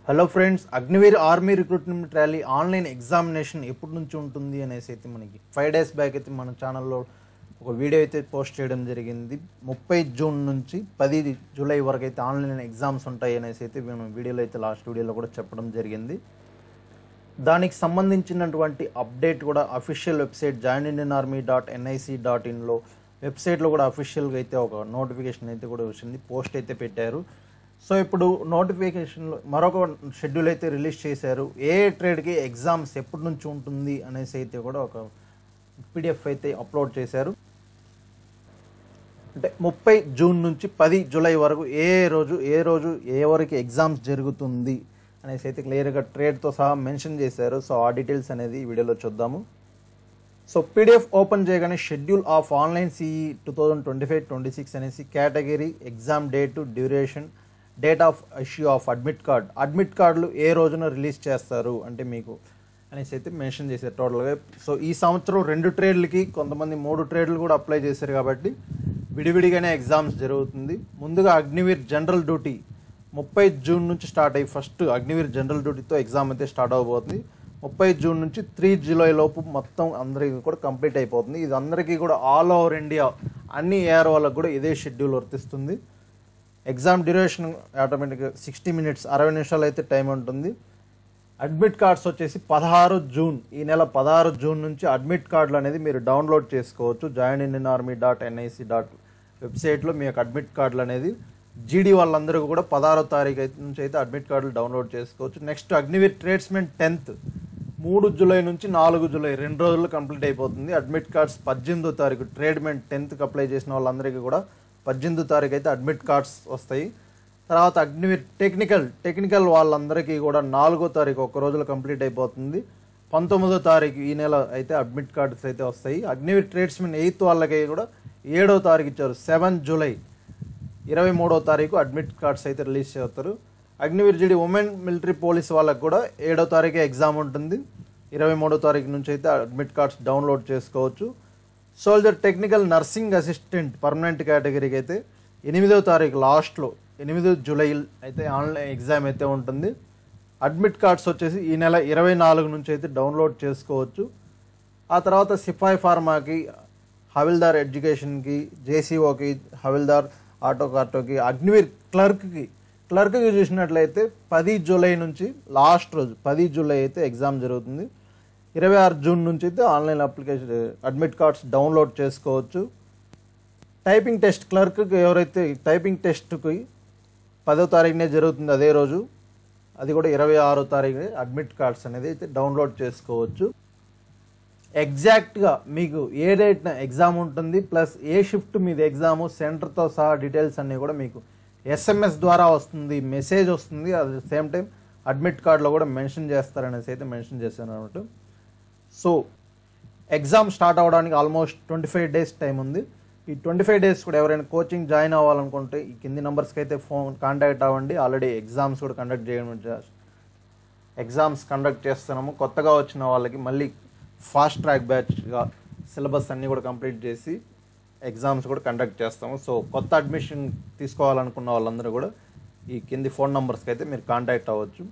Hello friends, Agniveer army recruitment rally online examination ఎప్పటి నుంచి ఉంటుంది అనేసి అయితే మనకి 5 days బ్యాక్ అయితే మన ఛానల్లో ఒక వీడియో అయితే పోస్ట్ చేయడం జరిగింది. 30 జూన్ నుంచి 10 జూలై వరకు అయితే ఆన్లైన్ ఎగ్జామ్స్ ఉంటాయి అనేసి అయితే మనం వీడియోలో అయితే లాస్ట్ వీడియోలో కూడా చెప్పడం జరిగింది. దానికి సంబంధించినటువంటి అప్డేట్ కూడా అఫీషియల్ వెబ్సైట్ joinindianarmy.nic.inలో వెబ్సైట్లో కూడా అఫీషియల్గా అయితే ఒక నోటిఫికేషన్ అయితే కూడా వచ్చింది, పోస్ట్ అయితే పెట్టారు. సో ఇప్పుడు నోటిఫికేషన్లో మరొక షెడ్యూల్ అయితే రిలీజ్ చేశారు. ఏ ట్రేడ్కి ఎగ్జామ్స్ ఎప్పటి నుంచి ఉంటుంది అనేసి అయితే కూడా ఒక పీడిఎఫ్ అయితే అప్లోడ్ చేశారు. అంటే 30 జూన్ నుంచి 10 జూలై వరకు ఏ రోజు ఎవరికి ఎగ్జామ్స్ జరుగుతుంది అనేసి అయితే క్లియర్గా ట్రేడ్తో సహా మెన్షన్ చేశారు. సో ఆ డీటెయిల్స్ అనేది ఈ వీడియోలో చూద్దాము. సో పీడిఎఫ్ ఓపెన్ చేయగానే షెడ్యూల్ ఆఫ్ ఆన్లైన్ సిఈ 2025-26 అనేసి category, exam date, duration, date of issue of admit కార్డులు ఏ రోజున రిలీజ్ చేస్తారు అంటే మీకు అనేసి అయితే మెన్షన్ చేశారు టోటల్గా. సో ఈ సంవత్సరం 2 ట్రేడ్లకి, కొంతమంది 3 ట్రేడ్లు కూడా అప్లై చేశారు కాబట్టి విడివిడిగానే ఎగ్జామ్స్ జరుగుతుంది. ముందుగా అగ్నివీర్ జనరల్ డ్యూటీ 30 జూన్ నుంచి స్టార్ట్ అయ్యి ఫస్ట్ అగ్నివీర్ జనరల్ డ్యూటీతో ఎగ్జామ్ అయితే స్టార్ట్ అవబోతుంది. 30 జూన్ నుంచి 3 జూలై లోపు మొత్తం అందరికీ కూడా కంప్లీట్ అయిపోతుంది. ఇది అందరికీ కూడా ఆల్ ఓవర్ ఇండియా అన్ని ఏఆర్ వాళ్ళకు కూడా ఇదే షెడ్యూల్ వర్తిస్తుంది. ఎగ్జామ్ డ్యూరేషన్ ఆటోమేటిక్గా 60 minutes 60 నిమిషాలు అయితే టైం ఉంటుంది. అడ్మిట్ కార్డ్స్ వచ్చేసి 16 జూన్, ఈ నెల 16 జూన్ నుంచి అడ్మిట్ కార్డులు అనేది మీరు డౌన్లోడ్ చేసుకోవచ్చు. joinindianarmy.nic. వెబ్సైట్లో మీ యొక్క అడ్మిట్ కార్డులు అనేది జీడీ వాళ్ళందరూ కూడా 16వ తారీఖు నుంచి అయితే అడ్మిట్ కార్డులు డౌన్లోడ్ చేసుకోవచ్చు. Next Agniveer tradesmen 10th 3 July నుంచి 4 జూలై 2 రోజుల్లో కంప్లీట్ అయిపోతుంది. అడ్మిట్ కార్డ్స్ 18వ తారీఖు ట్రేడ్మెన్ 10th అప్లై చేసిన వాళ్ళందరికీ కూడా 18వ తారీఖు అయితే అడ్మిట్ కార్డ్స్ వస్తాయి. తర్వాత అగ్నివీర్ టెక్నికల్ వాళ్ళందరికీ కూడా 4వ తారీఖు ఒక రోజులో కంప్లీట్ అయిపోతుంది. 19వ తారీఖు ఈ నెల అయితే అడ్మిట్ కార్డ్స్ అయితే వస్తాయి. అగ్నివీర్ ట్రేడ్స్మెన్ 8th వాళ్ళకి కూడా 7వ తారీఖు ఇచ్చారు. 7 జూలై 23వ తారీఖు అడ్మిట్ కార్డ్స్ అయితే రిలీజ్ చేస్తారు. అగ్నివీర్ జీడీ ఉమెన్ మిలిటరీ పోలీస్ వాళ్ళకి కూడా 7వ తారీఖు ఎగ్జామ్ ఉంటుంది. 23వ తారీఖు నుంచి అయితే అడ్మిట్ కార్డ్స్ డౌన్లోడ్ చేసుకోవచ్చు. Soldier technical nursing assistant permanent కేటగిరీకి అయితే 8వ తారీఖు లాస్ట్లో 8 జూలై అయితే ఆన్లైన్ ఎగ్జామ్ అయితే ఉంటుంది. అడ్మిట్ కార్డ్స్ వచ్చేసి ఈ నెల 24 నుంచి అయితే డౌన్లోడ్ చేసుకోవచ్చు. ఆ తర్వాత సిపాయి ఫార్మాకి, హవిల్దార్ ఎడ్యుకేషన్కి, జేసీఓకి, హవిల్దార్ ఆటోకి, అగ్నివీర్ క్లర్క్కి చూసినట్లయితే 10 జూలై నుంచి లాస్ట్ రోజు 10 జూలై అయితే ఎగ్జామ్ జరుగుతుంది. 26 జూన్ నుంచి అయితే online application admit cards download చేసుకోవచ్చు. టైపింగ్ టెస్ట్ క్లర్క్కి ఎవరైతే టైపింగ్ టెస్ట్కి 10వ తారీఖునే జరుగుతుంది అదే రోజు, అది కూడా 26వ తారీఖునే అడ్మిట్ కార్డ్స్ అనేది అయితే డౌన్లోడ్ చేసుకోవచ్చు. ఎగ్జాక్ట్గా మీకు ఏ డేట్న ఎగ్జామ్ ఉంటుంది ప్లస్ ఏ షిఫ్ట్ మీద ఎగ్జాము సెంటర్తో సహా డీటెయిల్స్ అన్నీ కూడా మీకు SMS ద్వారా వస్తుంది, మెసేజ్ వస్తుంది. At the same time admit కార్డులో కూడా మెన్షన్ చేస్తారనేసి అయితే మెన్షన్ చేశాను అన్నట్టు. సో ఎగ్జామ్ స్టార్ట్ అవ్వడానికి ఆల్మోస్ట్ 25 days టైం ఉంది. ఈ 25 days కూడా ఎవరైనా కోచింగ్ జాయిన్ అవ్వాలనుకుంటే ఈ కింది నెంబర్స్కి అయితే కాంటాక్ట్ అవ్వండి. ఆల్రెడీ ఎగ్జామ్స్ కూడా కండక్ట్ చేస్తున్నాము. కొత్తగా వచ్చిన వాళ్ళకి మళ్ళీ ఫాస్ట్ ట్రాక్ బ్యాచ్గా సిలబస్ అన్నీ కూడా కంప్లీట్ చేసి ఎగ్జామ్స్ కూడా కండక్ట్ చేస్తాము. సో కొత్త అడ్మిషన్ తీసుకోవాలనుకున్న వాళ్ళందరూ కూడా ఈ కింది ఫోన్ నెంబర్స్కి అయితే మీరు కాంటాక్ట్ అవ్వచ్చు.